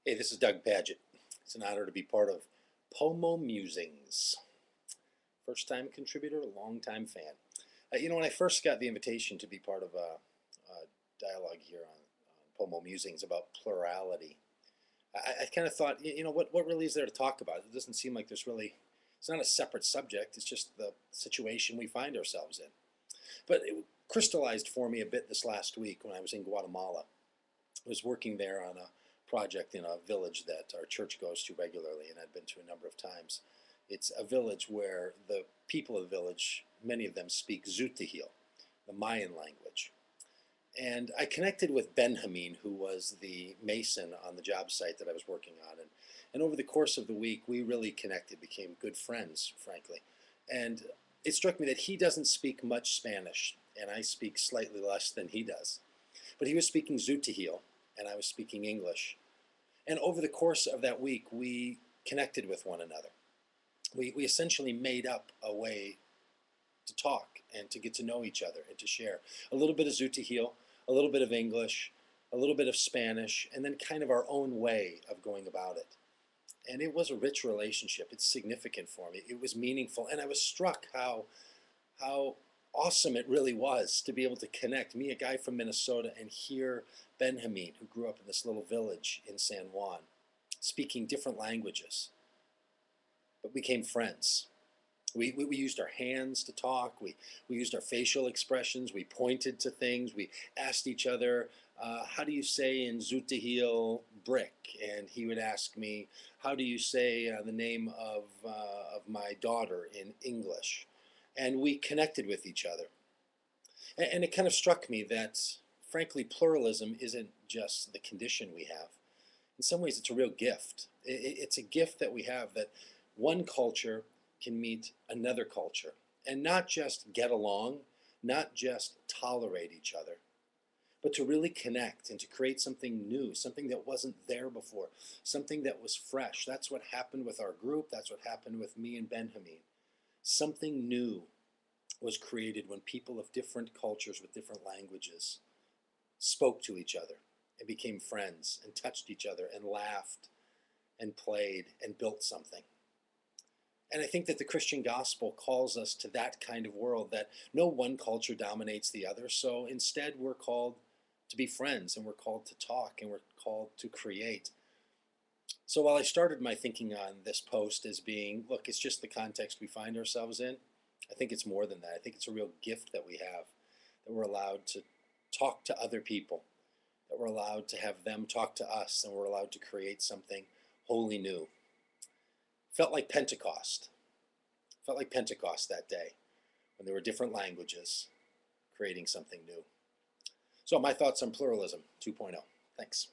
Hey, this is Doug Pagitt. It's an honor to be part of Pomo Musings. First time contributor, long time fan. When I first got the invitation to be part of a dialogue here on Pomo Musings about plurality, I kind of thought, what really is there to talk about? It doesn't seem like it's not a separate subject, it's just the situation we find ourselves in. But it crystallized for me a bit this last week when I was in Guatemala. I was working there on a project in a village that our church goes to regularly, and I'd been to a number of times. It's a village where the people of the village, many of them speak Zutihil, the Mayan language. And I connected with Benjamin, who was the mason on the job site that I was working on. And over the course of the week, we really connected, became good friends, frankly. And it struck me that he doesn't speak much Spanish, and I speak slightly less than he does. But he was speaking Zutihil, and I was speaking English. And over the course of that week, we connected with one another. We essentially made up a way to talk and to get to know each other and to share a little bit of Zutihil, a little bit of English, a little bit of Spanish, and then kind of our own way of going about it. And it was a rich relationship. It's significant for me. It was meaningful. And I was struck how awesome it really was to be able to connect, me, a guy from Minnesota, and hear Benjamin, who grew up in this little village in San Juan, speaking different languages, but became friends. We used our hands to talk. We used our facial expressions. We pointed to things. We asked each other, how do you say in Zutihil brick? And he would ask me, how do you say the name of my daughter in English? And we connected with each other. And it kind of struck me that, frankly, pluralism isn't just the condition we have. In some ways, it's a real gift. It's a gift that we have, that one culture can meet another culture and not just get along, not just tolerate each other, but to really connect and to create something new, something that wasn't there before, something that was fresh. That's what happened with our group. That's what happened with me and Benjamin. Something new was created when people of different cultures with different languages spoke to each other and became friends and touched each other and laughed and played and built something. And I think that the Christian gospel calls us to that kind of world, that no one culture dominates the other. So instead, we're called to be friends, and we're called to talk, and we're called to create. So while I started my thinking on this post as being, look, it's just the context we find ourselves in, I think it's more than that. I think it's a real gift that we have, that we're allowed to talk to other people, that we're allowed to have them talk to us, and we're allowed to create something wholly new. Felt like Pentecost. Felt like Pentecost that day, when there were different languages creating something new. So my thoughts on Pluralism 2.0. Thanks.